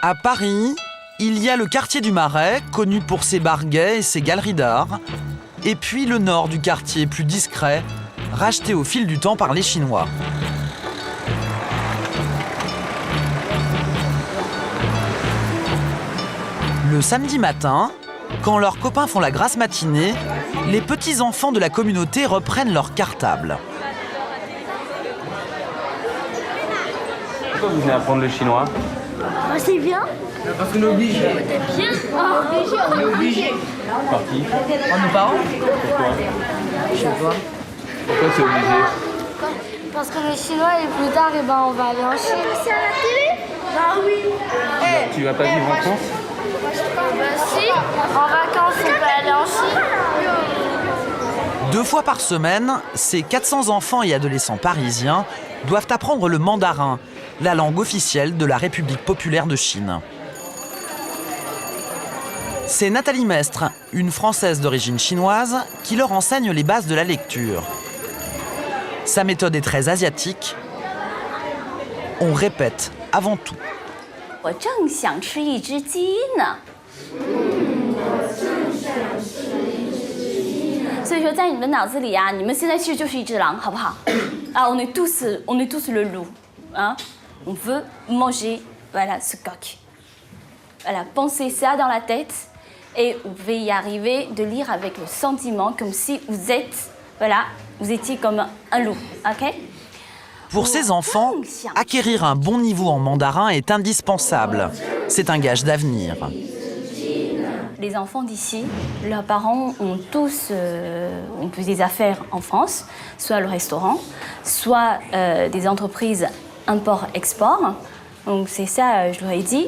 À Paris, il y a le quartier du Marais, connu pour ses bars gays et ses galeries d'art, et puis le nord du quartier, plus discret, racheté au fil du temps par les Chinois. Le samedi matin, quand leurs copains font la grasse matinée, les petits-enfants de la communauté reprennent leur cartable. Pourquoi vous venez apprendre le chinois? C'est bien. Parce qu'on est obligé. C'est bien. On est obligé. Par qui? Par nos parents? Pourquoi? Je sais pas. Pourquoi c'est obligé? Parce qu'on est chinois et plus tard, on va aller en Chine. C'est à la télé? Bah oui. Tu vas pas vivre en France? Bah si. En vacances, on peut aller en Chine. 2 fois par semaine, ces 400 enfants et adolescents parisiens doivent apprendre le mandarin, la langue officielle de la République populaire de Chine. C'est Nathalie Mestre, une Française d'origine chinoise, qui leur enseigne les bases de la lecture. Sa méthode est très asiatique. On répète avant tout. 我正想吃一只鸡呢。所以说，在你们脑子里啊，你们现在其实就是一只狼，好不好？啊，on est tous le loup, hein? On veut manger, voilà, ce coq. Voilà, pensez ça dans la tête et vous pouvez y arriver de lire avec le sentiment, comme si vous êtes, voilà, vous étiez comme un loup, ok? Pour ces enfants, acquérir un bon niveau en mandarin est indispensable. C'est un gage d'avenir. Les enfants d'ici, leurs parents ont tous ont des affaires en France, soit le restaurant, soit des entreprises import-export. Donc c'est ça, je leur ai dit.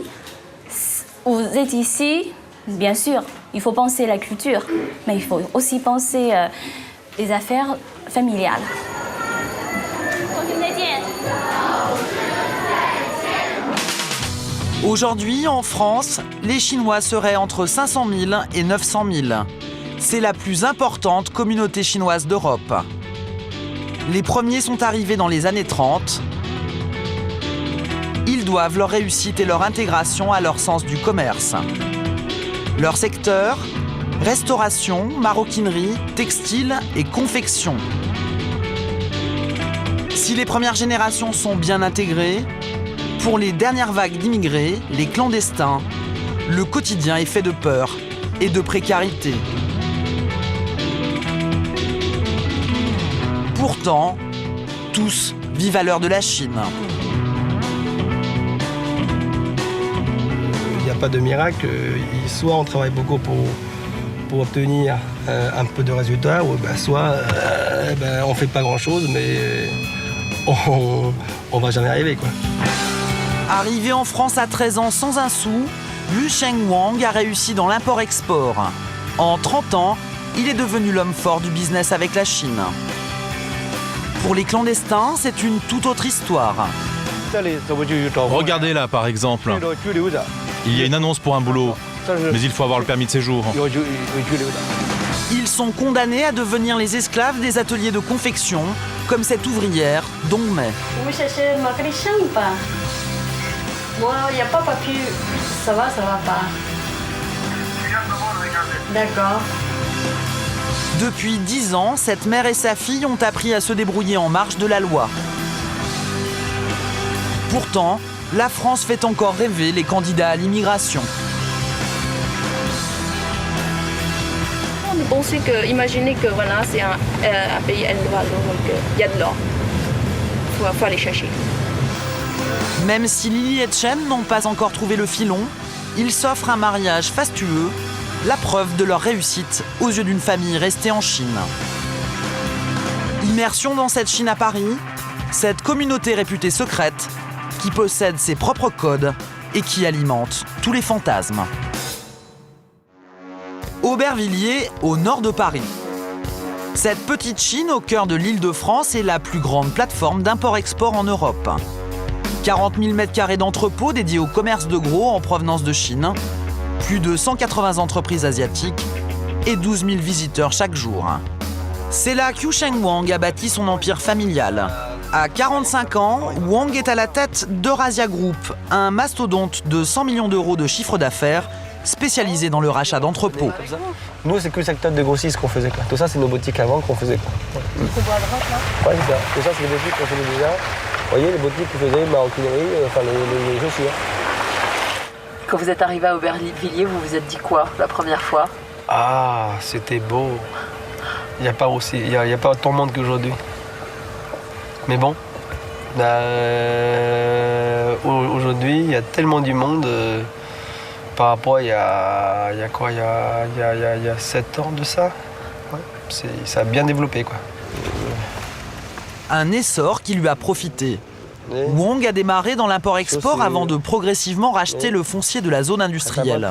Vous êtes ici, bien sûr, il faut penser la culture, mais il faut aussi penser les affaires familiales. Aujourd'hui, en France, les Chinois seraient entre 500 000 et 900 000. C'est la plus importante communauté chinoise d'Europe. Les premiers sont arrivés dans les années 30. Ils doivent leur réussite et leur intégration à leur sens du commerce. Leur secteur, restauration, maroquinerie, textile et confection. Si les premières générations sont bien intégrées, pour les dernières vagues d'immigrés, les clandestins, le quotidien est fait de peur et de précarité. Pourtant, tous vivent à l'heure de la Chine. Il n'y a pas de miracle. Soit on travaille beaucoup pour obtenir un peu de résultats, ou soit on ne fait pas grand-chose, mais on ne va jamais arriver, quoi. Arrivé en France à 13 ans sans un sou, Yu Sheng Wang a réussi dans l'import-export. En 30 ans, il est devenu l'homme fort du business avec la Chine. Pour les clandestins, c'est une toute autre histoire. Regardez là, par exemple. Il y a une annonce pour un boulot, mais il faut avoir le permis de séjour. Ils sont condamnés à devenir les esclaves des ateliers de confection, comme cette ouvrière, Dong Mei. Vous cherchez ma Christian ou pas? Moi, il n'y a pas papier. Ça va pas. D'accord. Depuis 10 ans, cette mère et sa fille ont appris à se débrouiller en marge de la loi. Pourtant, la France fait encore rêver les candidats à l'immigration. On pense que, imaginez que voilà, c'est un pays Eldorado, donc il y a de l'or. Il faut aller chercher. Même si Lily et Chen n'ont pas encore trouvé le filon, ils s'offrent un mariage fastueux, la preuve de leur réussite aux yeux d'une famille restée en Chine. Immersion dans cette Chine à Paris, cette communauté réputée secrète qui possède ses propres codes et qui alimente tous les fantasmes. Aubervilliers, au nord de Paris. Cette petite Chine au cœur de l'Île-de-France est la plus grande plateforme d'import-export en Europe. 40 000 m² d'entrepôts dédiés au commerce de gros en provenance de Chine, plus de 180 entreprises asiatiques et 12 000 visiteurs chaque jour. C'est là qu'Yu Sheng Wang a bâti son empire familial. À 45 ans, Wang est à la tête d'Eurasia Group, un mastodonte de 100 millions d'euros de chiffre d'affaires spécialisé dans le rachat d'entrepôts. Nous, c'est que le secteur de grossistes qu'on faisait. Quoi. Tout ça, c'est nos boutiques avant qu'on faisait. Quoi. Ouais, c'est ça. Tout ça, c'est les boutiques qu'on faisait déjà. Vous voyez, les boutiques qu'on faisait, maroquinerie, enfin les chaussures. Quand vous êtes arrivé à Aubervilliers, vous vous êtes dit quoi la première fois? Ah, c'était beau. Il n'y a pas autant de monde qu'aujourd'hui. Mais bon, aujourd'hui, il y a tellement du monde par rapport à il y a 7 ans de ça. Ouais, ça a bien développé, quoi. Un essor qui lui a profité. Wang a démarré dans l'import-export avant de progressivement racheter le foncier de la zone industrielle.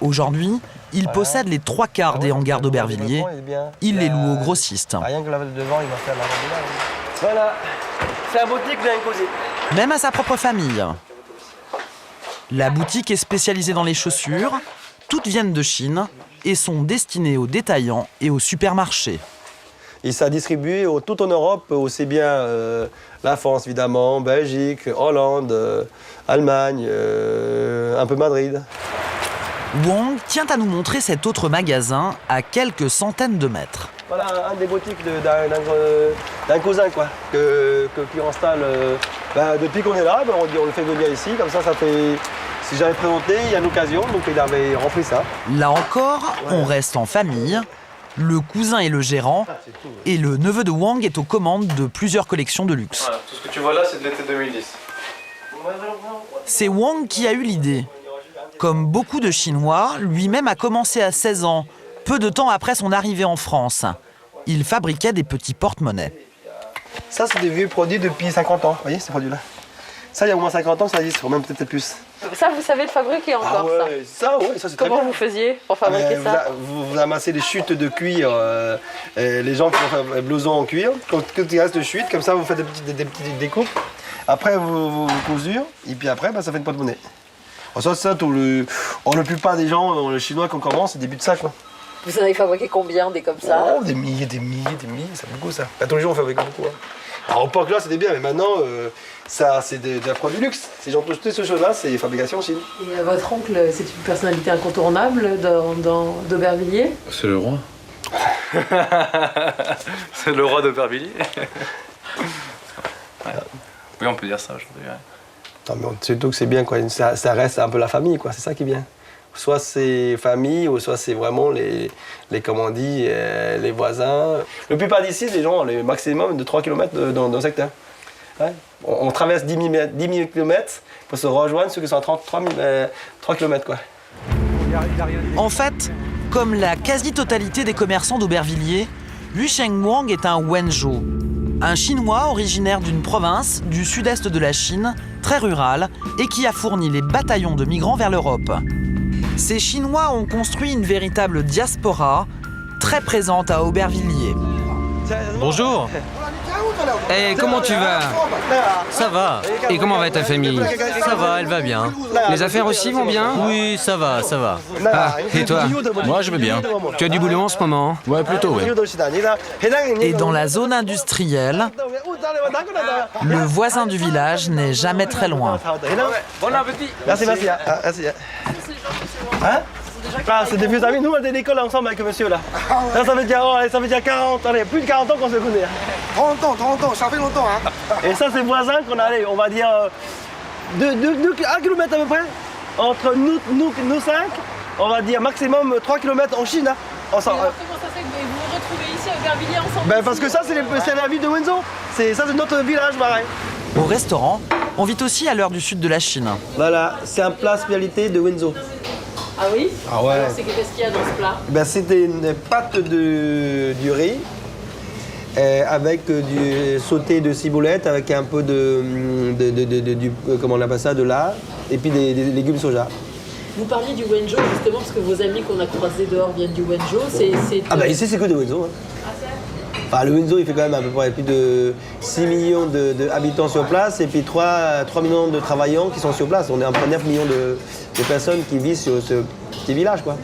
Aujourd'hui, il possède les 3/4 des hangars d'Aubervilliers. Il les loue aux grossistes. Rien que là devant, il va faire la rondelle. Voilà, c'est la boutique d'un cosy. Même à sa propre famille. La boutique est spécialisée dans les chaussures. Toutes viennent de Chine et sont destinées aux détaillants et aux supermarchés. Et ça distribue tout en Europe, aussi bien la France évidemment, Belgique, Hollande, Allemagne, un peu Madrid. Wang tient à nous montrer cet autre magasin à quelques centaines de mètres. Voilà un des boutiques d'un cousin quoi, qui installe depuis qu'on est là, on le fait venir ici, comme ça fait. Si j'avais présenté, il y a une occasion, donc il avait rempli ça. Là encore, on reste en famille. Le cousin est le gérant et le neveu de Wang est aux commandes de plusieurs collections de luxe. Voilà, tout ce que tu vois là, c'est de l'été 2010. C'est Wang qui a eu l'idée. Comme beaucoup de Chinois, lui-même a commencé à 16 ans, peu de temps après son arrivée en France. Il fabriquait des petits porte-monnaies. Ça, c'est des vieux produits depuis 50 ans, vous voyez ces produits-là. Ça, il y a au moins 50 ans, ça existe, ou même peut-être plus. Ça, vous savez le fabriquer encore, ça, c'est très bien. Comment vous faisiez pour fabriquer ça? Vous amassez des chutes de cuir, les gens qui font un blouson en cuir. Quand il reste de chutes, comme ça, vous faites des petites découpes. Après, vous cousure, et puis après, ça fait une porte-monnaie. Ça, la plupart des gens, les Chinois, quand on commence, c'est début de ça, quoi. Vous en avez fabriqué combien, des comme ça? Des milliers, c'est beaucoup, ça. Tous les jours, on fabrique beaucoup. Alors, au parc là, c'était bien, mais maintenant, ça, c'est un produit luxe. Ces gens toutes ces choses-là, c'est fabrication en Chine. Et votre oncle, c'est une personnalité incontournable d'Aubervilliers? C'est le roi. C'est le roi d'Aubervilliers. Ouais. Oui, on peut dire ça aujourd'hui. Ouais. Non, mais surtout que c'est bien, quoi. Ça reste un peu la famille, quoi. C'est ça qui est bien. Soit c'est famille, ou soit c'est vraiment les comment on dit, les voisins. La plupart d'ici, les gens ont le maximum de 3 km dans le secteur. Ouais. On traverse 10 000 km pour se rejoindre ceux qui sont à 3 km, quoi. En fait, comme la quasi-totalité des commerçants d'Aubervilliers, Yu Sheng Wang est un Wenzhou, un Chinois originaire d'une province du sud-est de la Chine, très rurale, et qui a fourni les bataillons de migrants vers l'Europe. Ces Chinois ont construit une véritable diaspora, très présente à Aubervilliers. Bonjour. Eh, comment tu vas? Ça va. Et comment va ta famille? Ça va, elle va bien. Les affaires aussi vont bien? Oui, ça va, ça va. Ah, et toi? Moi, je vais bien. Tu as du boulot en ce moment? Ouais, plutôt, ouais. Et dans la zone industrielle, le voisin du village n'est jamais très loin. Bon appétit. Merci. Hein? C'est des vieux amis, nous on était à l'école ensemble avec monsieur là. Là ça fait déjà 40, allez, plus de 40 ans qu'on se connaît. 30 ans, ça fait longtemps hein. Et ça c'est voisins qu'on a, allez, on va dire 1 km à peu près. Entre nous 5, on va dire maximum 3 km en Chine. Hein. Comment ça se fait que vous vous retrouvez ici à Aubervilliers ensemble? Parce que ça c'est la ville de Wenzhou. Ça c'est notre village pareil. Au restaurant, on vit aussi à l'heure du sud de la Chine. Voilà, c'est un plat spécialité de Wenzhou. Ah oui? Ah ouais. Alors qu'est-ce qu'il y a dans ce plat? C'était une pâte du riz avec du sauté de ciboulette avec un peu comment on appelle ça, de lard et puis des légumes soja. Vous parliez du Wenzhou justement parce que vos amis qu'on a croisés dehors viennent du Wenzhou. Ici c'est que du Wenzhou. Hein. Le Wenzhou il fait quand même à peu près plus de 6 millions d'habitants sur place et puis 3 millions de travailleurs qui sont sur place. On est à peu près 9 millions de personnes qui vivent sur ce petit village, quoi.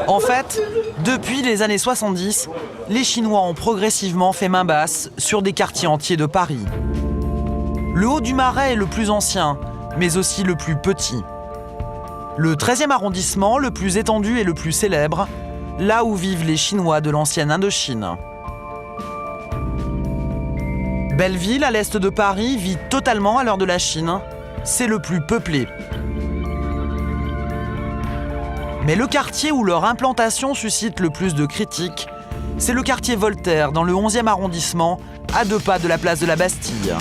En fait, depuis les années 70, les Chinois ont progressivement fait main basse sur des quartiers entiers de Paris. Le Haut-du-Marais est le plus ancien, mais aussi le plus petit. Le 13e arrondissement, le plus étendu et le plus célèbre, là où vivent les Chinois de l'ancienne Indochine. Belleville, à l'est de Paris, vit totalement à l'heure de la Chine. C'est le plus peuplé. Mais le quartier où leur implantation suscite le plus de critiques, c'est le quartier Voltaire, dans le 11e arrondissement, à 2 pas de la place de la Bastille.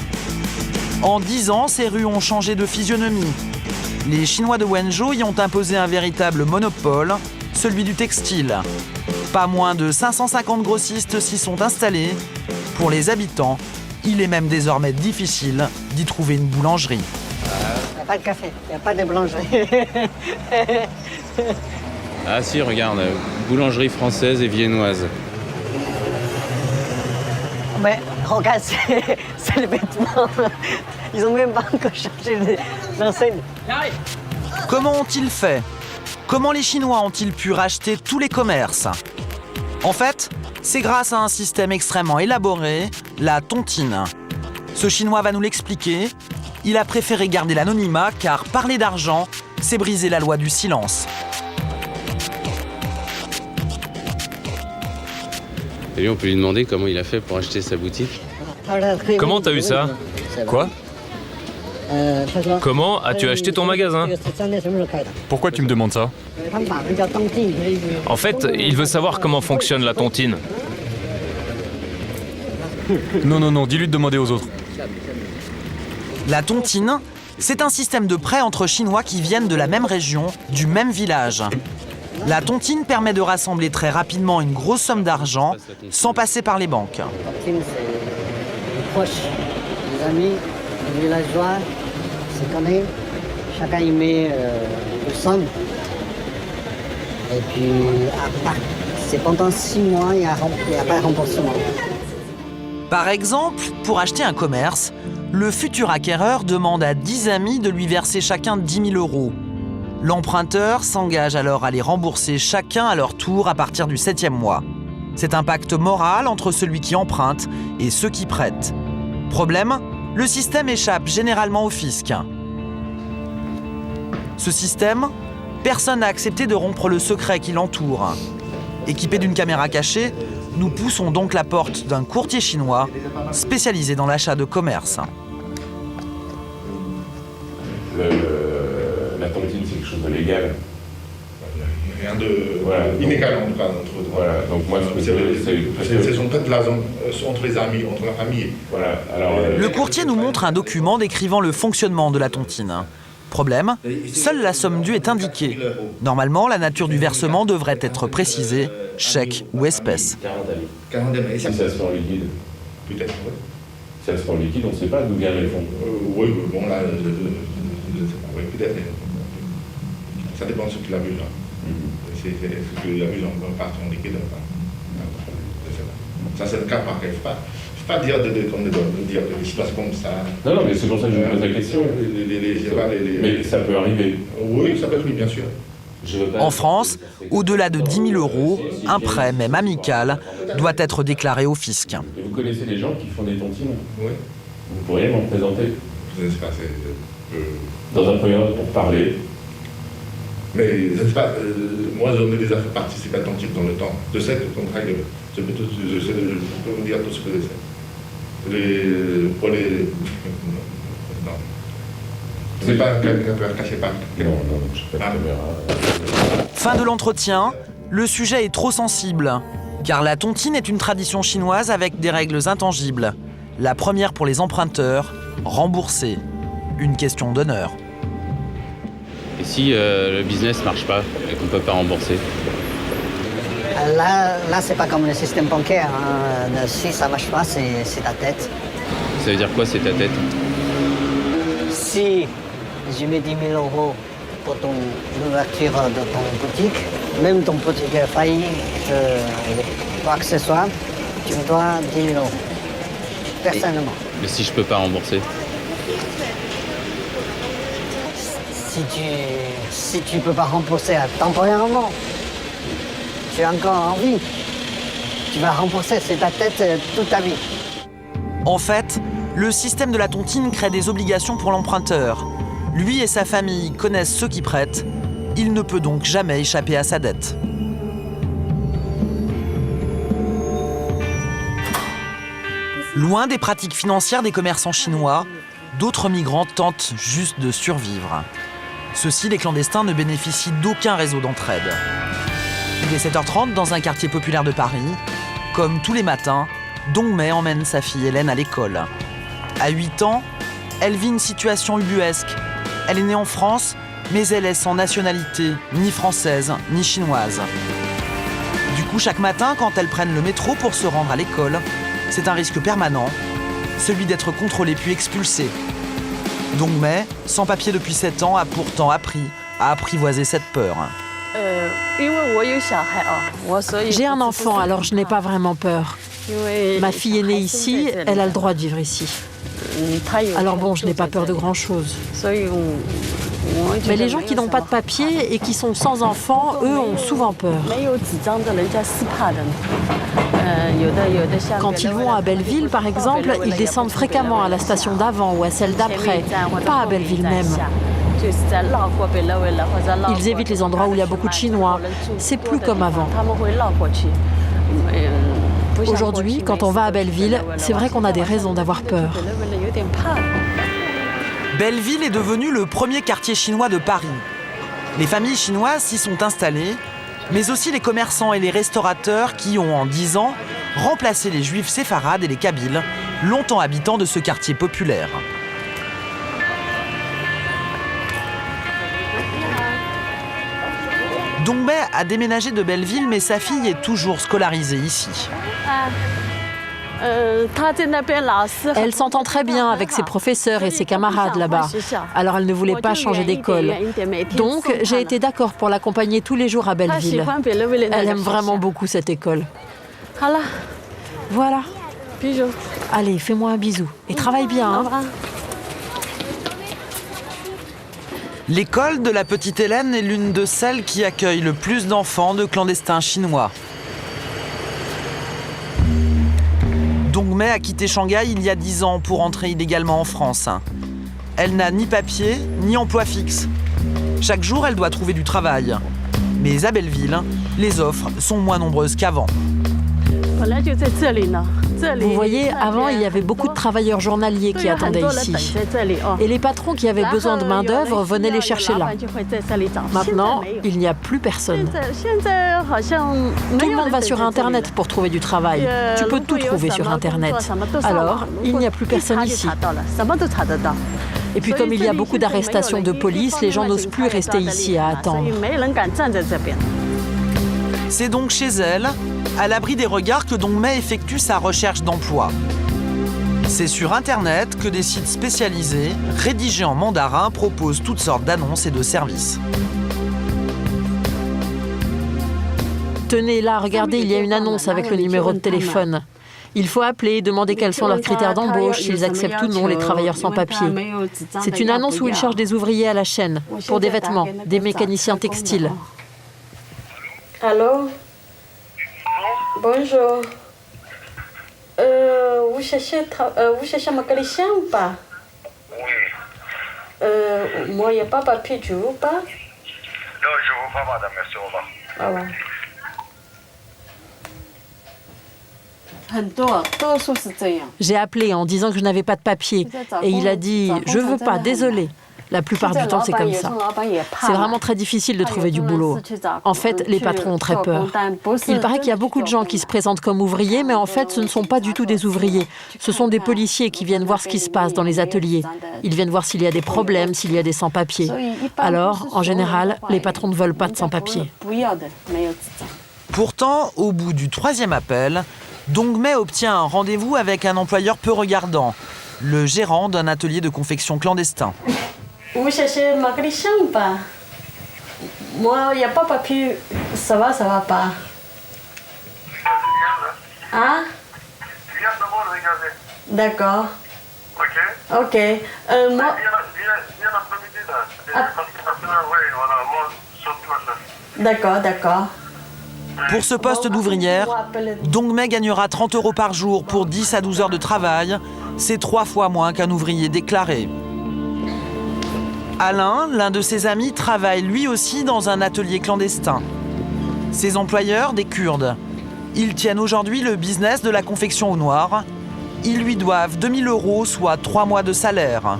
En 10 ans, ces rues ont changé de physionomie. Les Chinois de Wenzhou y ont imposé un véritable monopole, celui du textile. Pas moins de 550 grossistes s'y sont installés. Pour les habitants, il est même désormais difficile d'y trouver une boulangerie. Il n'y a pas de café, il n'y a pas de boulangerie. Ah si, regarde, boulangerie française et viennoise. Mais regarde, c'est les vêtements. Ils n'ont même pas encore changé l'enseigne. Comment ont-ils fait? Comment les Chinois ont-ils pu racheter tous les commerces? En fait, c'est grâce à un système extrêmement élaboré, la tontine. Ce Chinois va nous l'expliquer. Il a préféré garder l'anonymat car parler d'argent, c'est briser la loi du silence. Et lui, on peut lui demander comment il a fait pour acheter sa boutique. Comment t'as eu ça? Quoi? Comment as-tu acheté ton magasin? Pourquoi tu me demandes ça? En fait, il veut savoir comment fonctionne la tontine. Non, dis-lui de demander aux autres. La tontine, c'est un système de prêt entre Chinois qui viennent de la même région, du même village. La tontine permet de rassembler très rapidement une grosse somme d'argent sans passer par les banques. La tontine, c'est les proches, les amis, les villageois, se connaissent. Chacun y met une somme. Et puis, c'est pendant 6 mois, il n'y a pas de remboursement. Par exemple, pour acheter un commerce, le futur acquéreur demande à 10 amis de lui verser chacun 10 000 euros. L'emprunteur s'engage alors à les rembourser chacun à leur tour à partir du 7e mois. C'est un pacte moral entre celui qui emprunte et ceux qui prêtent. Problème, le système échappe généralement au fisc. Ce système, personne n'a accepté de rompre le secret qui l'entoure. Équipé d'une caméra cachée, nous poussons donc la porte d'un courtier chinois spécialisé dans l'achat de commerce. La tontine, c'est quelque chose de légal. Rien de inégal en tout cas. Voilà, donc moi c'est son fait de la zone entre les amis, entre la famille. Voilà, alors, le courtier nous montre un document décrivant le fonctionnement de la tontine. Problème, seule la somme due est indiquée. Normalement, la nature du versement devrait être précisée, chèque ou espèce. 40 amis. Si ça se fait en liquide. Peut-être, oui. Si ça se fait en liquide, on ne sait pas d'où viennent les fonds. Oui, bon là, je ne sais pas, oui, peut-être. Ça dépend de ce qu'il a vu là. C'est ce qu'il a vu en partie en liquide. Ça c'est le cas par cas. Il ne faut pas dire des situations comme ça. Non, mais c'est pour ça que je me pose la question. Mais ça peut arriver. Oui, ça peut arriver, bien sûr. En France, au-delà de 10 000 euros, un prêt, même amical, doit être déclaré au fisc. Et vous connaissez des gens qui font des tontines? Oui. Vous pourriez m'en présenter? Je ne sais pas, Dans un premier temps, pour parler. Mais je ne sais pas, moi j'en ai déjà fait participer à tontine dans le temps. Je sais que ton travail, je peux vous dire tout ce que je sais. Pour les... Non. C'est pas quelqu'un peut cacher pas. Non, je peux pas. Fin de l'entretien, le sujet est trop sensible, car la tontine est une tradition chinoise avec des règles intangibles. La première pour les emprunteurs, rembourser. Une question d'honneur. Et si le business ne marche pas et qu'on ne peut pas rembourser? Là c'est pas comme le système bancaire. Hein. Si ça marche pas, c'est ta tête. Ça veut dire quoi, c'est ta tête? Si je mets 10 000 euros pour l'ouverture de ton boutique, même ton boutique est failli, quoi que ce soit, tu me dois 10 000 euros. Personnellement. Mais si je peux pas rembourser? si tu peux pas rembourser temporairement, tu es encore en vie. Tu vas rembourser, c'est ta tête toute ta vie. En fait, le système de la tontine crée des obligations pour l'emprunteur. Lui et sa famille connaissent ceux qui prêtent. Il ne peut donc jamais échapper à sa dette. Loin des pratiques financières des commerçants chinois, d'autres migrants tentent juste de survivre. Ceux-ci, les clandestins, ne bénéficient d'aucun réseau d'entraide. Il est 7h30 dans un quartier populaire de Paris. Comme tous les matins, Dongmei emmène sa fille Hélène à l'école. À 8 ans, elle vit une situation ubuesque. Elle est née en France, mais elle est sans nationalité, ni française, ni chinoise. Du coup, chaque matin, quand elles prennent le métro pour se rendre à l'école, c'est un risque permanent, celui d'être contrôlée puis expulsée. Dongmei, sans papier depuis 7 ans, a pourtant appris à apprivoiser cette peur. J'ai un enfant, alors je n'ai pas vraiment peur. Ma fille est née ici, elle a le droit de vivre ici. Alors bon, je n'ai pas peur de grand-chose. Mais les gens qui n'ont pas de papier et qui sont sans enfants, eux, ont souvent peur. Quand ils vont à Belleville, par exemple, ils descendent fréquemment à la station d'avant ou à celle d'après, pas à Belleville même. Ils évitent les endroits où il y a beaucoup de Chinois. C'est plus comme avant. Aujourd'hui, quand on va à Belleville, c'est vrai qu'on a des raisons d'avoir peur. Belleville est devenu le premier quartier chinois de Paris. Les familles chinoises s'y sont installées, mais aussi les commerçants et les restaurateurs qui ont, en 10 ans, remplacé les juifs séfarades et les kabyles, longtemps habitants de ce quartier populaire. Dongmei a déménagé de Belleville, mais sa fille est toujours scolarisée ici. Elle s'entend très bien avec ses professeurs et ses camarades là-bas. Alors elle ne voulait pas changer d'école. Donc j'ai été d'accord pour l'accompagner tous les jours à Belleville. Elle aime vraiment beaucoup cette école. Voilà. Allez, fais-moi un bisou. Et travaille bien. Hein. L'école de la petite Hélène est l'une de celles qui accueille le plus d'enfants de clandestins chinois. Dongmei a quitté Shanghai il y a 10 ans pour entrer illégalement en France. Elle n'a ni papier, ni emploi fixe. Chaque jour, elle doit trouver du travail. Mais à Belleville, les offres sont moins nombreuses qu'avant. Vous voyez, avant, il y avait beaucoup de travailleurs journaliers qui attendaient ici. Et les patrons qui avaient besoin de main-d'œuvre venaient les chercher là. Maintenant, il n'y a plus personne. Tout le monde va sur Internet pour trouver du travail. Tu peux tout trouver sur Internet. Alors, il n'y a plus personne ici. Et puis, comme il y a beaucoup d'arrestations de police, les gens n'osent plus rester ici à attendre. C'est donc chez elle, à l'abri des regards, que Dongmei effectue sa recherche d'emploi. C'est sur Internet que des sites spécialisés, rédigés en mandarin, proposent toutes sortes d'annonces et de services. Tenez, là, regardez, il y a une annonce avec le numéro de téléphone. Il faut appeler, demander quels sont leurs critères d'embauche, s'ils acceptent ou non les travailleurs sans papier. C'est une annonce où ils cherchent des ouvriers à la chaîne, pour des vêtements, des mécaniciens textiles. Allô? Bonjour. Vous cherchez un mécanicien ou pas? Oui. Moi, il n'y a pas de papier, tu veux pas? Non, je ne veux pas, madame, merci, au revoir. Ah ouais. J'ai appelé en disant que je n'avais pas de papier. Et il a dit « Je veux pas, désolé ». La plupart du temps, c'est comme ça. C'est vraiment très difficile de trouver du boulot. En fait, les patrons ont très peur. Il paraît qu'il y a beaucoup de gens qui se présentent comme ouvriers, mais en fait, ce ne sont pas du tout des ouvriers. Ce sont des policiers qui viennent voir ce qui se passe dans les ateliers. Ils viennent voir s'il y a des problèmes, s'il y a des sans-papiers. Alors, en général, les patrons ne veulent pas de sans-papiers. Pourtant, au bout du 3e appel, Dongmei obtient un rendez-vous avec un employeur peu regardant, le gérant d'un atelier de confection clandestin. Vous cherchez un mécanicien ou pas? Moi, il n'y a pas de papier. Ça va pas. Hein? Viens d'abord regarder. D'accord. Ok. Ok. Moi... Viens l'après-midi là. D'accord, d'accord. Pour ce poste d'ouvrière, Dongmei gagnera 30 € par jour pour 10 à 12 heures de travail. C'est 3 fois moins qu'un ouvrier déclaré. Alain, l'un de ses amis, travaille lui aussi dans un atelier clandestin. Ses employeurs, des Kurdes. Ils tiennent aujourd'hui le business de la confection au noir. Ils lui doivent 2000 €, soit 3 mois de salaire.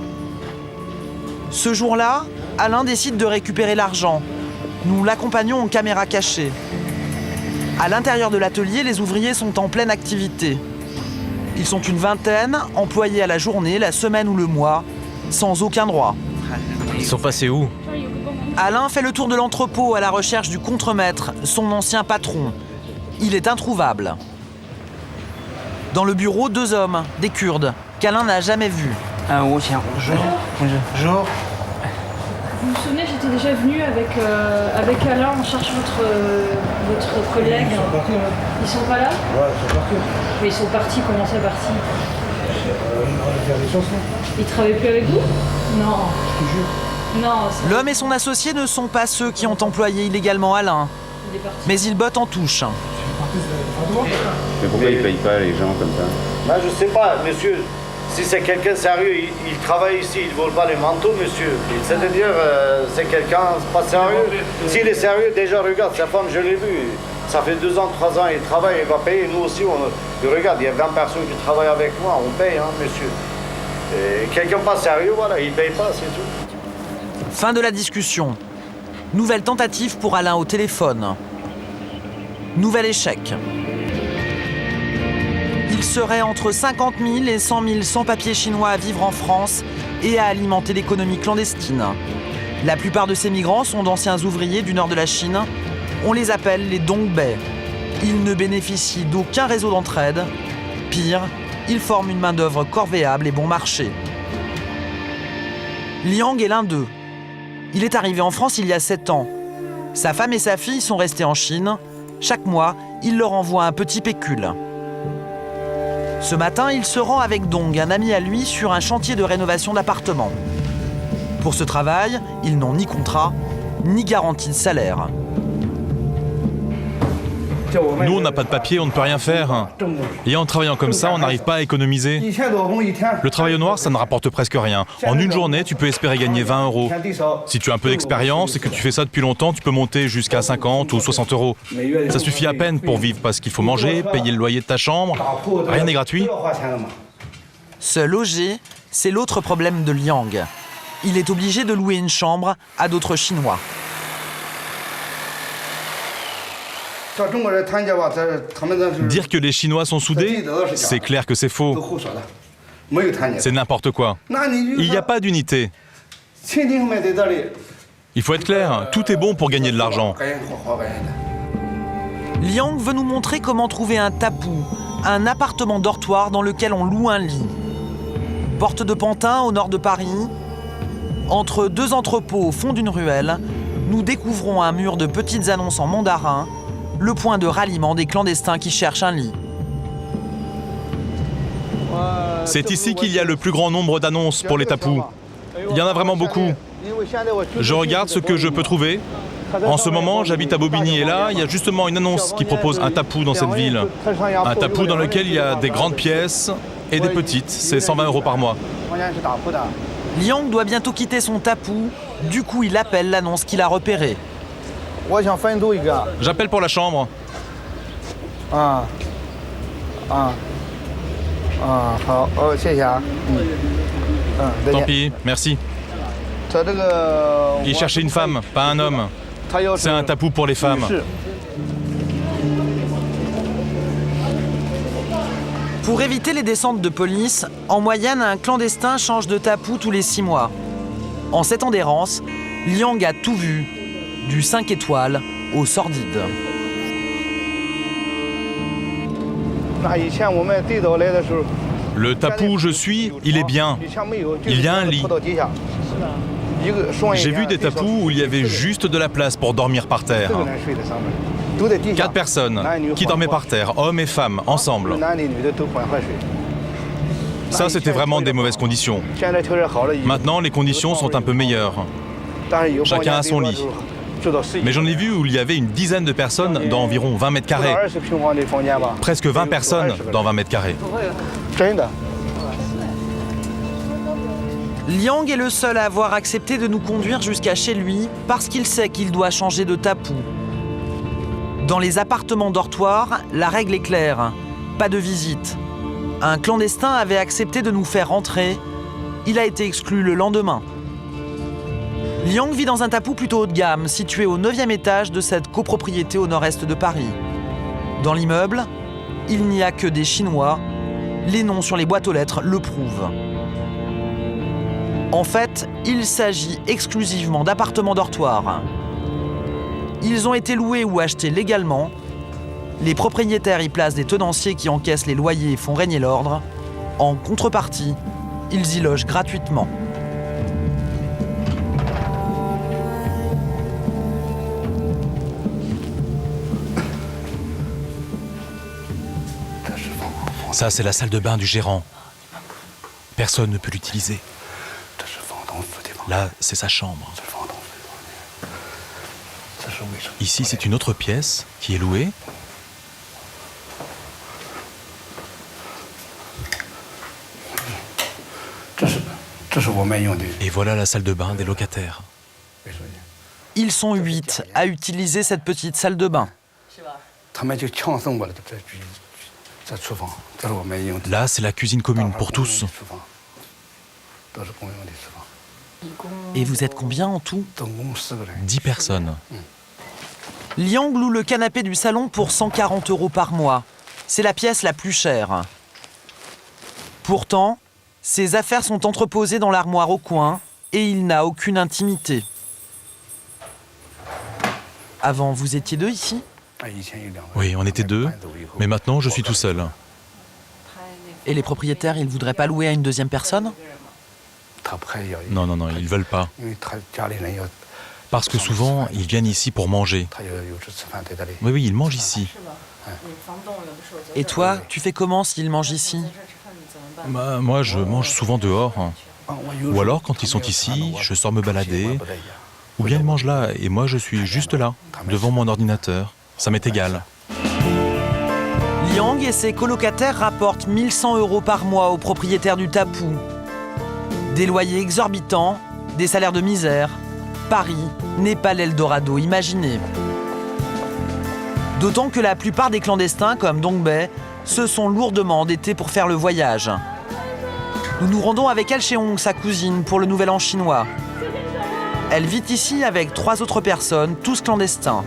Ce jour-là, Alain décide de récupérer l'argent. Nous l'accompagnons en caméra cachée. À l'intérieur de l'atelier, les ouvriers sont en pleine activité. Ils sont une vingtaine, employés à la journée, la semaine ou le mois, sans aucun droit. Ils sont passés où? Alain fait le tour de l'entrepôt à la recherche du contremaître, son ancien patron. Il est introuvable. Dans le bureau, 2 hommes, des Kurdes, qu'Alain n'a jamais vus. Bonjour. Bonjour. Vous vous souvenez, j'étais déjà venue avec Alain, on cherche votre collègue. Ils sont partis, ouais. Ils sont pas là? Ouais, ils sont partis. Mais ils sont partis, comment ça partis? On va faire des chansons. Ils travaillent plus avec vous? Non. Je te jure. Non. L'homme et son associé ne sont pas ceux qui ont employé illégalement Alain. Mais ils bottent en touche. Mais pourquoi ils ne payent pas les gens comme ça? Bah, je sais pas, monsieur. Si c'est quelqu'un sérieux, il travaille ici, il ne vole pas les manteaux, monsieur. C'est-à-dire, c'est quelqu'un pas sérieux. S'il est sérieux, déjà, regarde, sa femme, je l'ai vu. Ça fait 2 ans, 3 ans, il travaille, il va payer. Nous aussi, regarde, il y a 20 personnes qui travaillent avec moi, on paye, hein, monsieur. Quelqu'un pas sérieux, voilà, il ne paye pas, c'est tout. Fin de la discussion. Nouvelle tentative pour Alain au téléphone. Nouvel échec. Il serait entre 50 000 et 100 000 sans-papiers chinois à vivre en France et à alimenter l'économie clandestine. La plupart de ces migrants sont d'anciens ouvriers du nord de la Chine. On les appelle les Dongmei. Ils ne bénéficient d'aucun réseau d'entraide. Pire, ils forment une main-d'œuvre corvéable et bon marché. Liang est l'un d'eux. Il est arrivé en France il y a 7 ans. Sa femme et sa fille sont restés en Chine. Chaque mois, il leur envoie un petit pécule. Ce matin, il se rend avec Dong, un ami à lui, sur un chantier de rénovation d'appartements. Pour ce travail, ils n'ont ni contrat, ni garantie de salaire. Nous, on n'a pas de papier, on ne peut rien faire. Et en travaillant comme ça, on n'arrive pas à économiser. Le travail au noir, ça ne rapporte presque rien. En une journée, tu peux espérer gagner 20 €. Si tu as un peu d'expérience et que tu fais ça depuis longtemps, tu peux monter jusqu'à 50 ou 60 €. Ça suffit à peine pour vivre parce qu'il faut manger, payer le loyer de ta chambre. Rien n'est gratuit. Se loger, c'est l'autre problème de Liang. Il est obligé de louer une chambre à d'autres Chinois. Dire que les Chinois sont soudés, c'est clair que c'est faux. C'est n'importe quoi. Il n'y a pas d'unité. Il faut être clair, tout est bon pour gagner de l'argent. Liang veut nous montrer comment trouver un tapou, un appartement dortoir dans lequel on loue un lit. Porte de Pantin, au nord de Paris. Entre 2 entrepôts au fond d'une ruelle, nous découvrons un mur de petites annonces en mandarin, le point de ralliement des clandestins qui cherchent un lit. C'est ici qu'il y a le plus grand nombre d'annonces pour les tapous. Il y en a vraiment beaucoup. Je regarde ce que je peux trouver. En ce moment, j'habite à Bobigny et là, il y a justement une annonce qui propose un tapou dans cette ville. Un tapou dans lequel il y a des grandes pièces et des petites. C'est 120 € par mois. Liang doit bientôt quitter son tapou. Du coup, il appelle l'annonce qu'il a repérée. J'appelle pour la chambre. Tant pis, merci. Il cherchait une femme, pas un homme. C'est un tapou pour les femmes. Pour éviter les descentes de police, en moyenne, un clandestin change de tapou tous les 6 mois. En 7 ans d'errance, Liang a tout vu, du 5 étoiles au sordide. Le tapou où je suis, il est bien. Il y a un lit. J'ai vu des tapous où il y avait juste de la place pour dormir par terre. 4 personnes qui dormaient par terre, hommes et femmes, ensemble. Ça, c'était vraiment des mauvaises conditions. Maintenant, les conditions sont un peu meilleures. Chacun a son lit. Mais j'en ai vu où il y avait une dizaine de personnes dans environ 20 mètres carrés. Presque 20 personnes dans 20 mètres carrés. Liang est le seul à avoir accepté de nous conduire jusqu'à chez lui parce qu'il sait qu'il doit changer de tapu. Dans les appartements dortoirs, la règle est claire, pas de visite. Un clandestin avait accepté de nous faire entrer, il a été exclu le lendemain. Liang vit dans un tapu plutôt haut de gamme, situé au 9e étage de cette copropriété au nord-est de Paris. Dans l'immeuble, il n'y a que des Chinois, les noms sur les boîtes aux lettres le prouvent. En fait, il s'agit exclusivement d'appartements dortoirs. Ils ont été loués ou achetés légalement. Les propriétaires y placent des tenanciers qui encaissent les loyers et font régner l'ordre. En contrepartie, ils y logent gratuitement. Ça, c'est la salle de bain du gérant. Personne ne peut l'utiliser. Là, c'est sa chambre. Ici, c'est une autre pièce qui est louée. Et voilà la salle de bain des locataires. Ils sont 8 à utiliser cette petite salle de bain. Là, c'est la cuisine commune pour tous. Et vous êtes combien en tout? 10 personnes. Liang loue le canapé du salon pour 140 € par mois. C'est la pièce la plus chère. Pourtant, ses affaires sont entreposées dans l'armoire au coin et il n'a aucune intimité. Avant, vous étiez 2 ici? Oui, on était 2, mais maintenant je suis tout seul. Et les propriétaires, ils ne voudraient pas louer à une deuxième personne? Non, ils veulent pas. Parce que souvent, ils viennent ici pour manger. Oui, ils mangent ici. Et toi, tu fais comment s'ils mangent ici? Moi, je mange souvent dehors. Ou alors, quand ils sont ici, je sors me balader. Ou bien ils mangent là, et moi je suis juste là, devant mon ordinateur. Ça m'est égal. Liang et ses colocataires rapportent 1100 € par mois aux propriétaires du tapu. Des loyers exorbitants, des salaires de misère. Paris n'est pas l'Eldorado imaginé. D'autant que la plupart des clandestins, comme Dongbei, se sont lourdement endettés pour faire le voyage. Nous nous rendons avec Elle Cheong, sa cousine, pour le Nouvel An chinois. Elle vit ici avec 3 autres personnes, tous clandestins.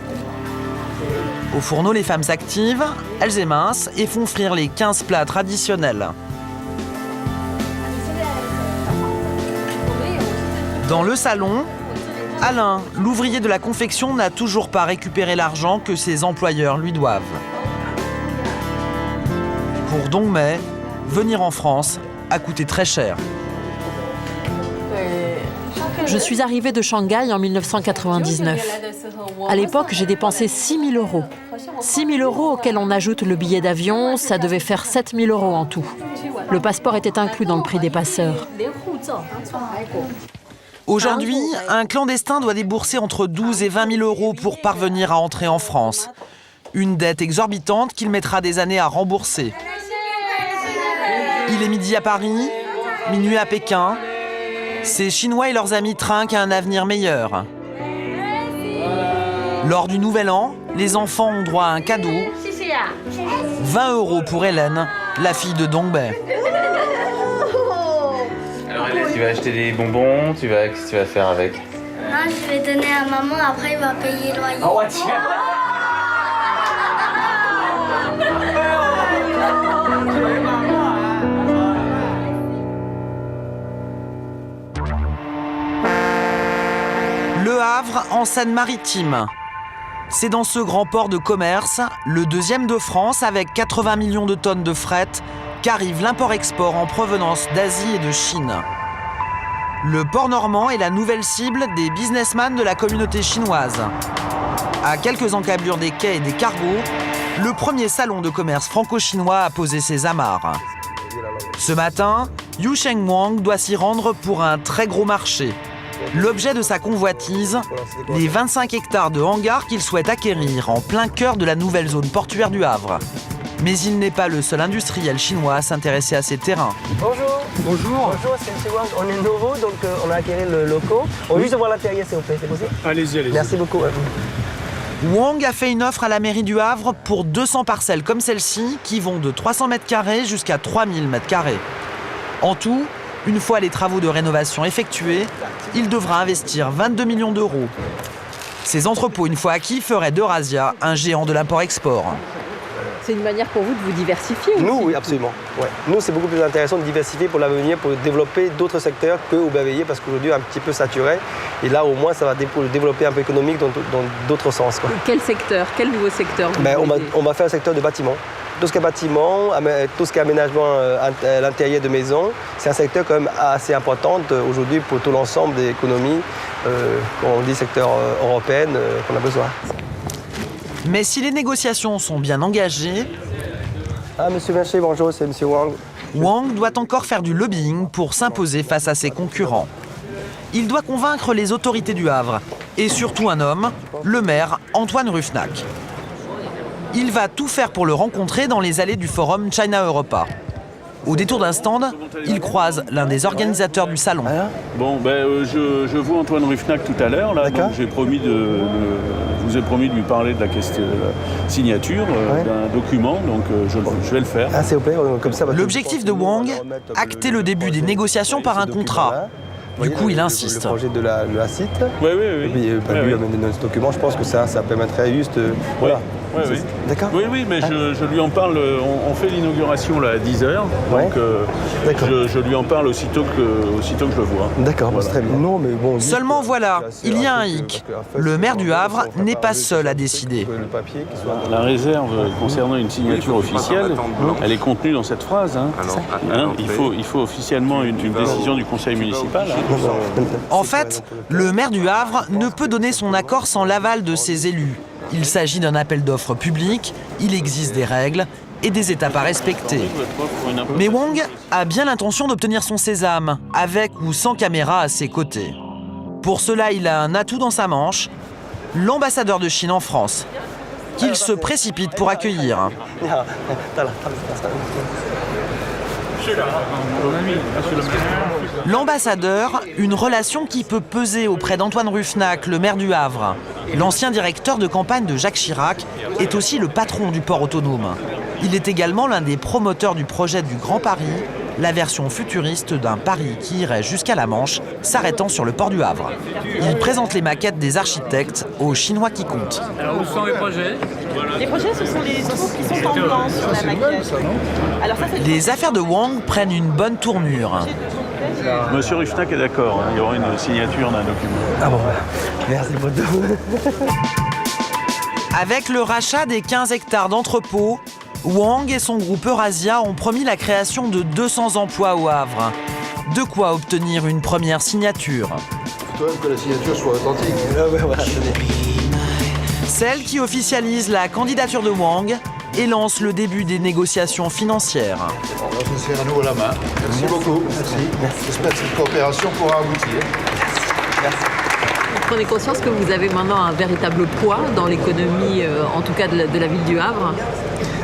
Au fourneau, les femmes s'activent, elles émincent et font frire les 15 plats traditionnels. Dans le salon, Alain, l'ouvrier de la confection, n'a toujours pas récupéré l'argent que ses employeurs lui doivent. Pour Dongbei, venir en France a coûté très cher. Je suis arrivée de Shanghai en 1999. À l'époque, j'ai dépensé 6 000 €. 6 000 € auxquels on ajoute le billet d'avion, ça devait faire 7 000 € en tout. Le passeport était inclus dans le prix des passeurs. Aujourd'hui, un clandestin doit débourser entre 12 et 20 000 € pour parvenir à entrer en France. Une dette exorbitante qu'il mettra des années à rembourser. Il est midi à Paris, minuit à Pékin. Ces Chinois et leurs amis trinquent à un avenir meilleur. Lors du Nouvel An, les enfants ont droit à un cadeau. 20 € pour Hélène, la fille de Dongbei. Alors Hélène, tu vas acheter des bonbons, qu'est-ce que tu vas faire avec? Moi, je vais donner à maman, après il va payer le loyer. Oh, tiens. Le Havre, en Seine-Maritime. C'est dans ce grand port de commerce, le 2e de France avec 80 millions de tonnes de fret, qu'arrive l'import-export en provenance d'Asie et de Chine. Le port normand est la nouvelle cible des businessmen de la communauté chinoise. À quelques encablures des quais et des cargos, le premier salon de commerce franco-chinois a posé ses amarres. Ce matin, Yu Shengwang doit s'y rendre pour un très gros marché. L'objet de sa convoitise, les 25 hectares de hangars qu'il souhaite acquérir en plein cœur de la nouvelle zone portuaire du Havre. Mais il n'est pas le seul industriel chinois à s'intéresser à ces terrains. Bonjour. Bonjour. Bonjour, c'est M. Wang. On est nouveau, donc on a acquis le local. On veut juste voir l'intérieur, s'il vous plaît, c'est possible? Allez-y, allez-y. Merci beaucoup. Wang a fait une offre à la mairie du Havre pour 200 parcelles comme celle-ci qui vont de 300 m² jusqu'à 3000 m². En tout, une fois les travaux de rénovation effectués, il devra investir 22 millions d'euros. Ces entrepôts, une fois acquis, feraient d'Eurasia un géant de l'import-export. C'est une manière pour vous de vous diversifier aussi. Nous, oui, absolument. Ouais. Nous, c'est beaucoup plus intéressant de diversifier pour l'avenir, pour développer d'autres secteurs qu'Aubervilliers, parce qu'aujourd'hui, un petit peu saturé. Et là, au moins, ça va développer un peu économique dans d'autres sens. Quoi. Quel secteur? Quel nouveau secteur on va faire un secteur de bâtiment. Tout ce qui est bâtiment, tout ce qui est aménagement à l'intérieur de maisons, c'est un secteur quand même assez important aujourd'hui pour tout l'ensemble des économies, quand on dit secteur européen, qu'on a besoin. Mais si les négociations sont bien engagées... Ah, monsieur Mercier, bonjour, c'est monsieur Wang. Wang doit encore faire du lobbying pour s'imposer face à ses concurrents. Il doit convaincre les autorités du Havre, et surtout un homme, le maire Antoine Ruffnac. Il va tout faire pour le rencontrer dans les allées du forum China Europa. Au détour d'un stand, il croise l'un des organisateurs du salon. Bon, je vois Antoine Ruffnac tout à l'heure. Là, donc je vous ai promis de lui parler de la question de la signature d'un document, donc je vais le faire. Ah, s'il vous plaît, comme ça. L'objectif de Wang, acter le début des négociations par un contrat. Du coup, il insiste. Le projet de la site. Oui. Et puis, lui amener ce document, je pense que ça permettrait juste. Voilà. Oui. D'accord. Oui, mais je lui en parle. On fait l'inauguration là à 10h. Donc je lui en parle aussitôt que je le vois. D'accord, voilà. Très bien. Non, mais bon, seulement voilà, il y a un hic. Le maire du Havre n'est pas seul à décider. La réserve concernant une signature officielle, elle est contenue dans cette phrase. Il faut officiellement une décision du conseil municipal. En fait, le maire du Havre ne peut donner son accord sans l'aval de ses élus. Il s'agit d'un appel d'offres public, il existe des règles et des étapes à respecter. Mais Wang a bien l'intention d'obtenir son sésame, avec ou sans caméra à ses côtés. Pour cela, il a un atout dans sa manche, l'ambassadeur de Chine en France, qu'il se précipite pour accueillir. L'ambassadeur, une relation qui peut peser auprès d'Antoine Ruffnac, le maire du Havre. L'ancien directeur de campagne de Jacques Chirac est aussi le patron du port autonome. Il est également l'un des promoteurs du projet du Grand Paris, la version futuriste d'un Paris qui irait jusqu'à la Manche, s'arrêtant sur le port du Havre. Il présente les maquettes des architectes aux Chinois qui comptent. Alors où sont les projets? Les projets, ce sont les trous qui sont en blanc sur la maquette. Alors ça, les affaires de Wang prennent une bonne tournure. Monsieur Ruffnac est d'accord, il y aura une signature d'un document. Ah bon, merci beaucoup. Avec le rachat des 15 hectares d'entrepôts, Wang et son groupe Eurasia ont promis la création de 200 emplois au Havre. De quoi obtenir une première signature. Il faut quand même que la signature soit authentique. Celle qui officialise la candidature de Wang et lance le début des négociations financières. On va se serrer à nouveau la main. Merci beaucoup. Merci. J'espère que cette coopération pourra aboutir. Merci. Vous prenez conscience que vous avez maintenant un véritable poids dans l'économie, en tout cas de la ville du Havre?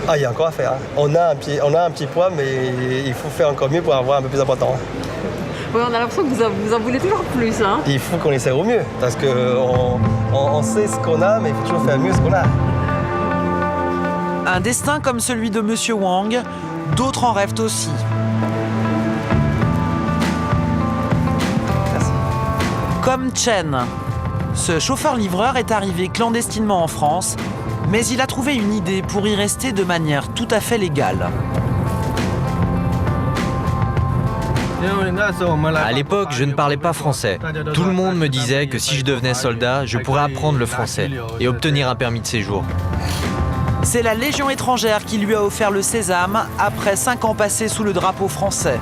Ah, il y a encore à faire. On a un petit poids, mais il faut faire encore mieux pour avoir un peu plus important. Oui, on a l'impression que vous en voulez toujours plus. Hein. Il faut qu'on essaie au mieux, parce qu'on sait ce qu'on a, mais il faut toujours faire mieux ce qu'on a. Un destin comme celui de Monsieur Wang, d'autres en rêvent aussi. Merci. Comme Chen. Ce chauffeur-livreur est arrivé clandestinement en France, mais il a trouvé une idée pour y rester de manière tout à fait légale. À l'époque, je ne parlais pas français. Tout le monde me disait que si je devenais soldat, je pourrais apprendre le français et obtenir un permis de séjour. C'est la Légion étrangère qui lui a offert le sésame après 5 ans passés sous le drapeau français.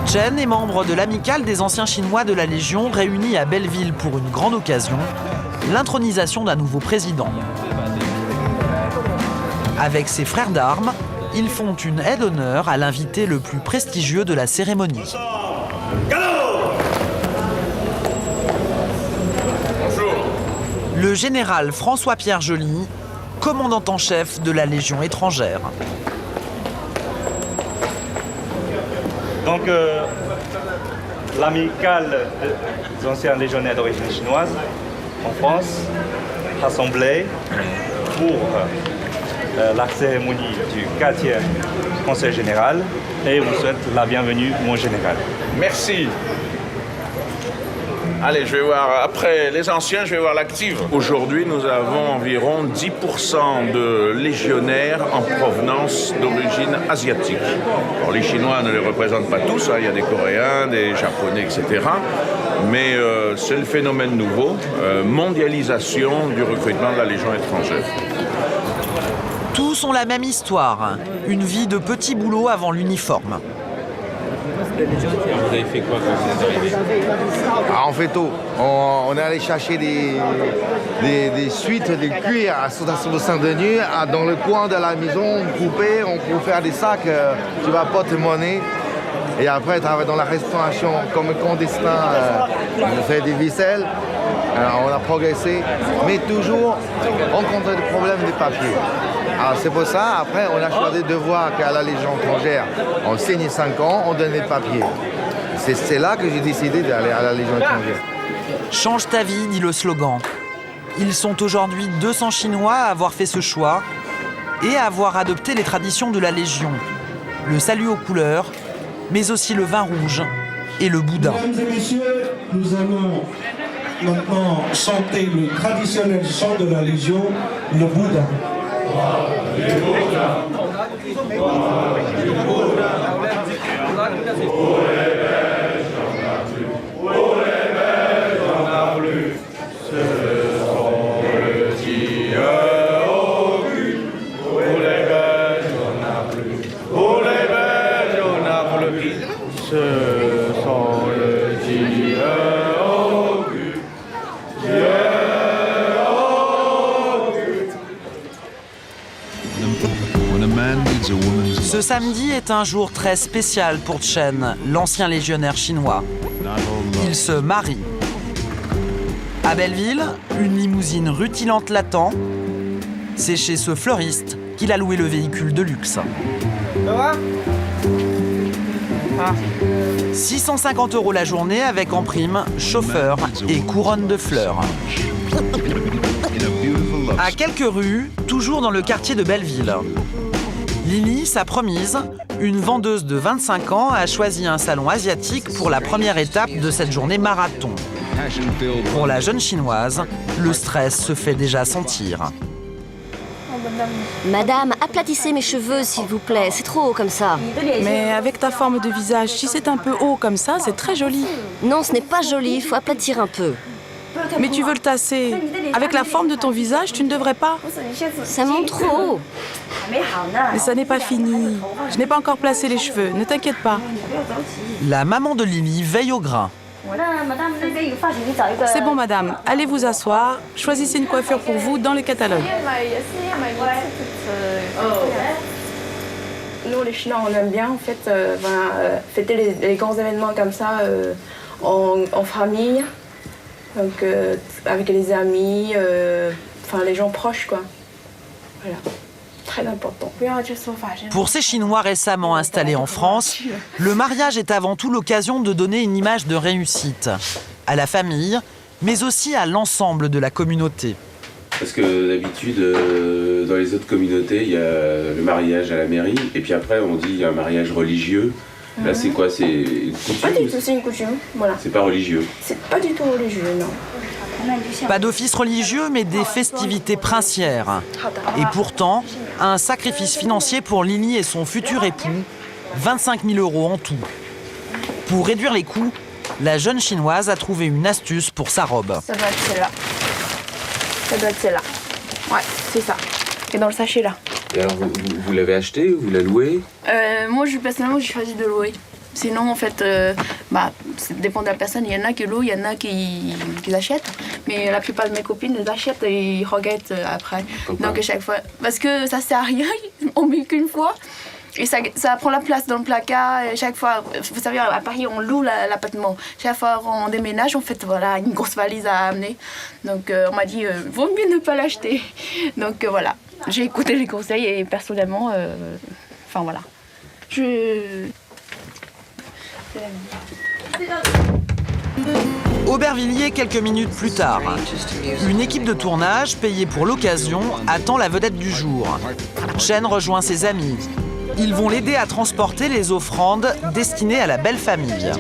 Chen est membre de l'amicale des anciens Chinois de la Légion réunis à Belleville pour une grande occasion, l'intronisation d'un nouveau président. Avec ses frères d'armes, ils font une aide d'honneur à l'invité le plus prestigieux de la cérémonie. le général François-Pierre Joly, commandant en chef de la Légion étrangère. Donc, l'amicale des anciens légionnaires d'origine chinoise en France, rassemblés pour la cérémonie du 4e Conseil général, et vous souhaite la bienvenue, mon général. Merci. Allez, je vais voir, après les anciens, je vais voir l'active. Aujourd'hui, nous avons environ 10% de légionnaires en provenance d'origine asiatique. Alors, les Chinois ne les représentent pas tous, hein. Il y a des Coréens, des Japonais, etc. Mais c'est le phénomène nouveau, mondialisation du recrutement de la Légion étrangère. Tous ont la même histoire, une vie de petit boulot avant l'uniforme. Vous avez fait quoi quand vous êtes arrivé? On fait tout. On est allé chercher des suites de cuir à Saint-Denis, dans le coin de la maison, couper, on peut faire des sacs, tu vas porte-monnaie. Et après, travailler dans la restauration comme clandestin, on fait des vaisselles. Alors, on a progressé, mais toujours rencontrer des problèmes de papier. Alors c'est pour ça, après, on a choisi de voir qu'à la Légion étrangère, on signe 5 ans, on donne les papiers. C'est là que j'ai décidé d'aller à la Légion étrangère. Change ta vie, dit le slogan. Ils sont aujourd'hui 200 Chinois à avoir fait ce choix et à avoir adopté les traditions de la Légion. Le salut aux couleurs, mais aussi le vin rouge et le boudin. Mesdames et messieurs, nous allons maintenant chanter le traditionnel chant de la Légion, le boudin. Ce samedi est un jour très spécial pour Chen, l'ancien légionnaire chinois. Il se marie. À Belleville, une limousine rutilante l'attend. C'est chez ce fleuriste qu'il a loué le véhicule de luxe. Ça va ? 650 € la journée avec en prime chauffeur et couronne de fleurs. À quelques rues, toujours dans le quartier de Belleville. Lily, sa promise, une vendeuse de 25 ans, a choisi un salon asiatique pour la première étape de cette journée marathon. Pour la jeune chinoise, le stress se fait déjà sentir. Madame, aplatissez mes cheveux, s'il vous plaît. C'est trop haut comme ça. Mais avec ta forme de visage, si c'est un peu haut comme ça, c'est très joli. Non, ce n'est pas joli, il faut aplatir un peu. Mais tu veux le tasser. Avec la forme de ton visage, tu ne devrais pas. Ça monte trop haut. Mais ça n'est pas fini. Je n'ai pas encore placé les cheveux, ne t'inquiète pas. La maman de Lily veille au grain. C'est bon, madame. Allez vous asseoir. Choisissez une coiffure pour vous dans le catalogue. Nous, les Chinois, on aime bien en fait fêter les grands événements comme ça en famille, donc avec les amis, les gens proches, quoi. Voilà. Très important. Pour ces Chinois récemment installés en France, le mariage est avant tout l'occasion de donner une image de réussite à la famille, mais aussi à l'ensemble de la communauté. Parce que d'habitude, dans les autres communautés, il y a le mariage à la mairie, et puis après on dit il y a un mariage religieux. Là c'est quoi? C'est une coutume? Pas du tout, c'est une coutume. Voilà. C'est pas religieux? C'est pas du tout religieux, non. Pas d'office religieux, mais des festivités princières. Et pourtant, un sacrifice financier pour Lily et son futur époux, 25 000 € en tout. Pour réduire les coûts, la jeune Chinoise a trouvé une astuce pour sa robe. Ça doit être celle-là. Ça doit être celle-là. Ouais, c'est ça. Et dans le sachet là. Et alors, vous l'avez acheté ou vous la louez? Moi, personnellement, j'ai choisi de louer. Sinon, en fait, ça dépend de la personne. Il y en a qui louent, il y en a qui achètent. Mais la plupart de mes copines les achètent et ils regrettent après. Pourquoi? Donc, à chaque fois. Parce que ça sert à rien, on met qu'une fois. Et ça prend la place dans le placard. Et chaque fois, vous savez, à Paris, on loue l'appartement. Chaque fois qu'on déménage, en fait, voilà, une grosse valise à amener. Donc, on m'a dit, vaut mieux ne pas l'acheter. Donc, voilà. J'ai écouté les conseils et personnellement, enfin, voilà. Aubervilliers, quelques minutes plus tard. Une équipe de tournage, payée pour l'occasion, attend la vedette du jour. Chen rejoint ses amis. Ils vont l'aider à transporter les offrandes destinées à la belle famille.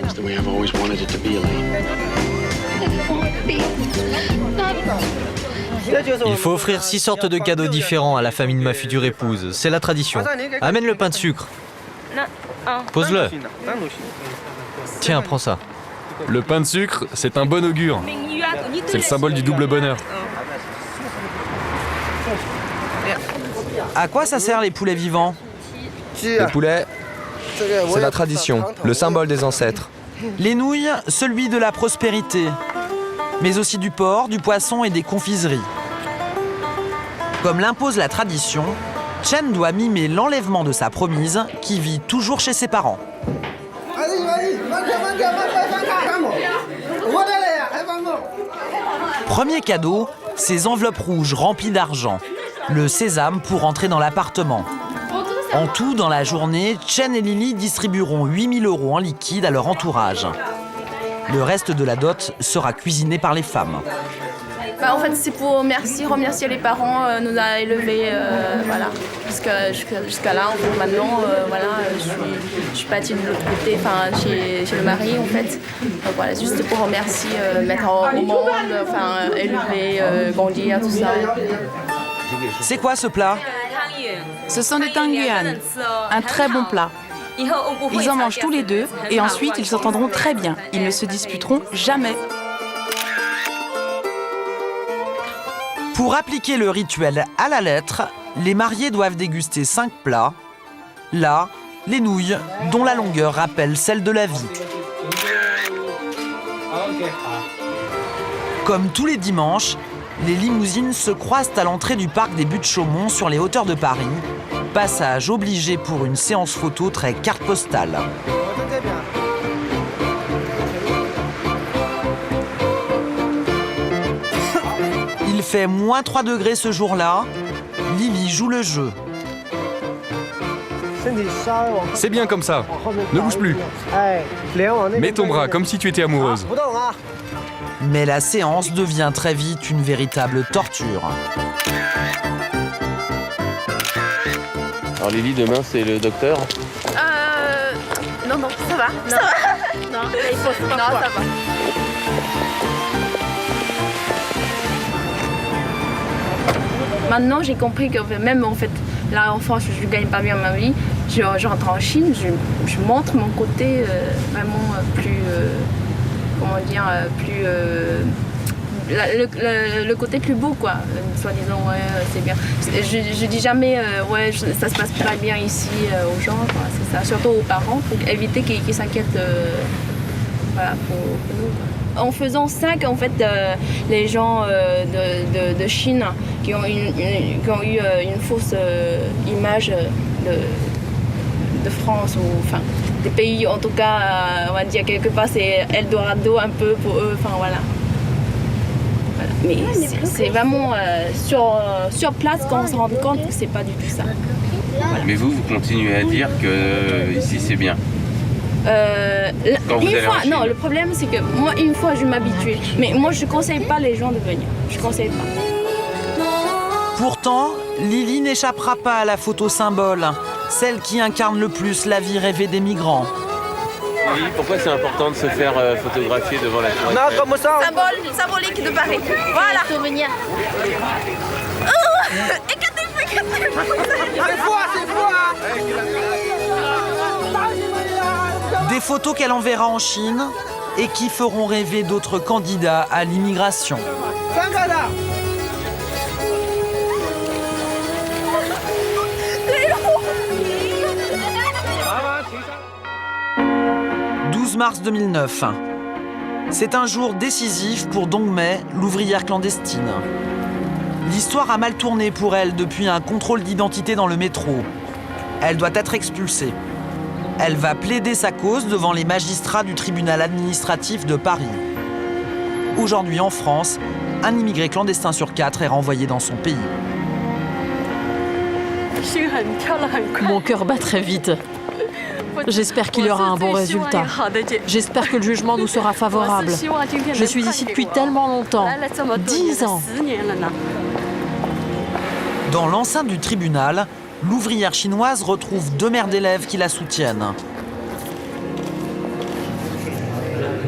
Il faut offrir 6 sortes de cadeaux différents à la famille de ma future épouse. C'est la tradition. Amène le pain de sucre. Pose-le. Tiens, prends ça. Le pain de sucre, c'est un bon augure. C'est le symbole du double bonheur. À quoi ça sert les poulets vivants? Les poulets, c'est la tradition, le symbole des ancêtres. Les nouilles, celui de la prospérité. Mais aussi du porc, du poisson et des confiseries. Comme l'impose la tradition, Chen doit mimer l'enlèvement de sa promise, qui vit toujours chez ses parents. Premier cadeau, ces enveloppes rouges remplies d'argent. Le sésame pour entrer dans l'appartement. En tout, dans la journée, Chen et Lily distribueront 8 000 € en liquide à leur entourage. Le reste de la dot sera cuisiné par les femmes. En fait, c'est pour remercier les parents, nous a élevés, voilà, jusqu'à là. En fait, maintenant, voilà, je suis partie de l'autre côté, enfin, chez le mari, en fait. Donc voilà, juste pour remercier, mettre au monde, enfin, élever, grandir, tout ça. C'est quoi ce plat? Ce sont des tangyuan, un très bon plat. Ils en mangent tous les deux et ensuite ils s'entendront très bien. Ils ne se disputeront jamais. Pour appliquer le rituel à la lettre, les mariés doivent déguster 5 plats. Là, les nouilles, dont la longueur rappelle celle de la vie. Comme tous les dimanches, les limousines se croisent à l'entrée du parc des Buttes-Chaumont sur les hauteurs de Paris. Passage obligé pour une séance photo très carte postale. Il fait -3 degrés ce jour-là. Lily joue le jeu. C'est bien comme ça. Ne bouge plus. Mets ton bras comme si tu étais amoureuse. Mais la séance devient très vite une véritable torture. Alors Lily, demain c'est le docteur? Non, ça va. Ça va. Non, ça va. Maintenant, j'ai compris que même en fait, là en France, je gagne pas bien ma vie. Je rentre en Chine, je montre mon côté vraiment plus, comment dire, plus, le côté plus beau, quoi. Soit disant, ouais, c'est bien. Je dis jamais, ouais, ça se passe pas bien ici aux gens, quoi. C'est ça, surtout aux parents, pour éviter qu'ils s'inquiètent, voilà, pour nous, quoi. En faisant ça qu'en fait les gens de Chine qui ont eu une fausse image de France ou enfin des pays, en tout cas on va dire quelque part c'est Eldorado un peu pour eux, enfin voilà. Mais c'est vraiment sur place qu'on se rend compte que c'est pas du tout ça. Voilà. Mais vous continuez à dire que ici c'est bien. Non, le problème c'est que moi une fois je m'habitue, mais moi je conseille pas les gens de venir, je conseille pas. Pourtant, Lily n'échappera pas à la photo symbole, celle qui incarne le plus la vie rêvée des migrants. Oui, pourquoi c'est important de se faire photographier devant la tour Eiffel? Comme ça. Symbolique de Paris. Voilà. Souvenir. Des photos qu'elle enverra en Chine et qui feront rêver d'autres candidats à l'immigration. 12 mars 2009. C'est un jour décisif pour Dongmei, l'ouvrière clandestine. L'histoire a mal tourné pour elle depuis un contrôle d'identité dans le métro. Elle doit être expulsée. Elle va plaider sa cause devant les magistrats du tribunal administratif de Paris. Aujourd'hui, en France, un immigré clandestin sur 4 est renvoyé dans son pays. Mon cœur bat très vite. J'espère qu'il y aura un bon résultat. J'espère que le jugement nous sera favorable. Je suis ici depuis tellement longtemps. 10 ans. Dans l'enceinte du tribunal, l'ouvrière chinoise retrouve 2 mères d'élèves qui la soutiennent.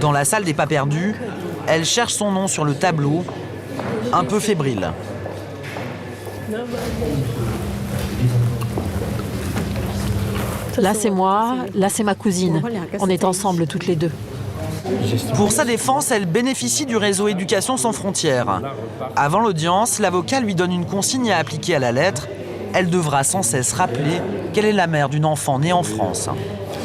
Dans la salle des pas perdus, elle cherche son nom sur le tableau, un peu fébrile. Là, c'est moi, là, c'est ma cousine. On est ensemble toutes les deux. Pour sa défense, elle bénéficie du réseau Éducation sans frontières. Avant l'audience, l'avocat lui donne une consigne à appliquer à la lettre. Elle devra sans cesse rappeler qu'elle est la mère d'une enfant née en France.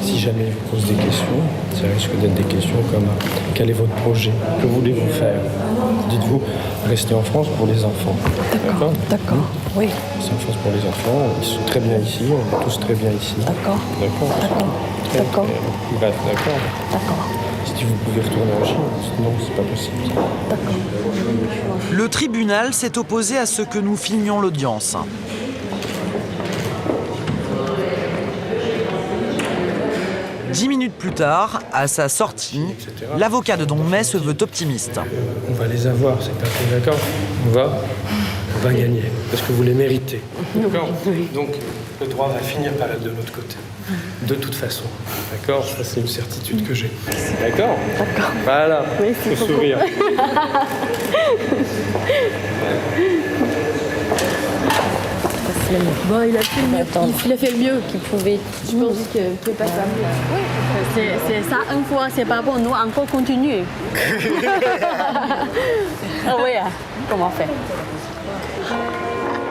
Si jamais il vous pose des questions, ça risque d'être des questions comme quel est votre projet, que voulez-vous faire? Dites-vous, restez en France pour les enfants. D'accord, d'accord, oui. C'est en France pour les enfants, ils sont très bien ici, on est tous très bien ici. D'accord, d'accord, d'accord. Bref, d'accord. D'accord. Si vous pouvez retourner en Chine, non, c'est pas possible. D'accord. Le tribunal s'est opposé à ce que nous filmions l'audience. Dix minutes plus tard, à sa sortie, l'avocat de Dongmei se veut optimiste. On va les avoir, c'est pas tout, d'accord? On va gagner, parce que vous les méritez. D'accord? Donc, le droit va finir par être de l'autre côté. De toute façon. D'accord? Ça, c'est une certitude que j'ai. D'accord? D'accord. Voilà. Oui, faut sourire. Bon, il a fait le mieux. Il a fait le mieux qu'il pouvait. Je pense qu'il ne pouvait pas faire mieux. Oui, c'est ça, une fois, c'est pas bon. Nous, encore continuer. Ah oui, comment faire?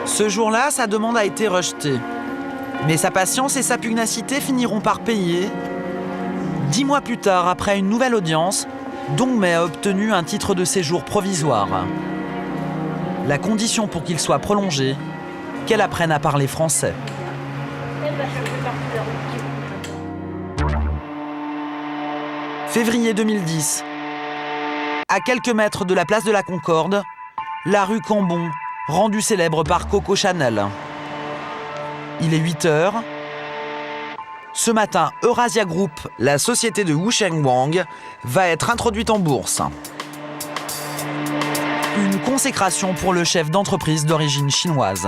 Ce jour-là, sa demande a été rejetée. Mais sa patience et sa pugnacité finiront par payer. 10 mois plus tard, après une nouvelle audience, Dongmei a obtenu un titre de séjour provisoire. La condition pour qu'il soit prolongé, qu'elle apprenne à parler français. Février 2010. À quelques mètres de la place de la Concorde, la rue Cambon, rendue célèbre par Coco Chanel. Il est 8h. Ce matin, Eurasia Group, la société de Wusheng Wang, va être introduite en bourse. Une consécration pour le chef d'entreprise d'origine chinoise.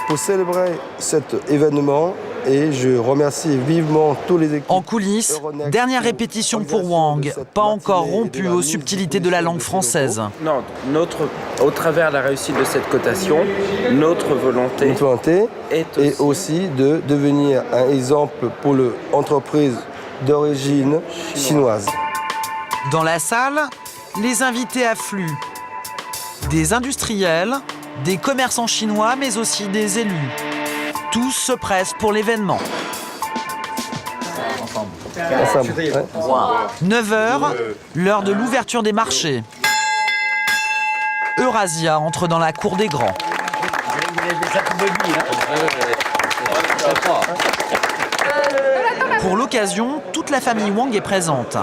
Pour célébrer cet événement, et je remercie vivement tous les équipes. En coulisses, dernière répétition pour Wang, pas encore rompu aux subtilités de la langue française. Non, au travers de la réussite de cette cotation, notre volonté est aussi de devenir un exemple pour l'entreprise d'origine chinoise. Dans la salle, les invités affluent. Des industriels, des commerçants chinois, mais aussi des élus. Tous se pressent pour l'événement. 9h, l'heure de l'ouverture des marchés. Eurasia entre dans la cour des grands. Pour l'occasion, toute la famille Wang est présente.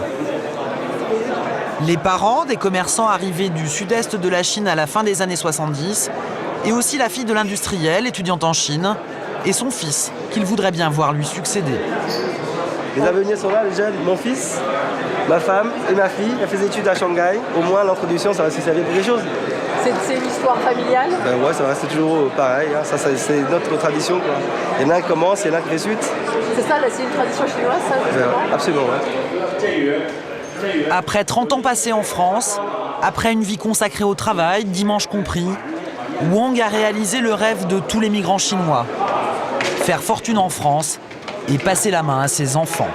Les parents des commerçants arrivés du sud-est de la Chine à la fin des années 70, et aussi la fille de l'industriel, étudiante en Chine, et son fils, qu'il voudrait bien voir lui succéder. Les avenirs sont là, les jeunes. Mon fils, ma femme et ma fille, elles font des études à Shanghai. Au moins, l'introduction, ça va se servir pour quelque chose. C'est l'histoire familiale? Ben ouais, ça va rester toujours pareil. Hein. Ça, c'est notre tradition, quoi. Il y en a un qui commence, il y en a un qui fait suite. C'est ça, c'est une tradition chinoise, ça, justement? Absolument, ouais. Après 30 ans passés en France, après une vie consacrée au travail, dimanche compris, Wang a réalisé le rêve de tous les migrants chinois. Faire fortune en France et passer la main à ses enfants.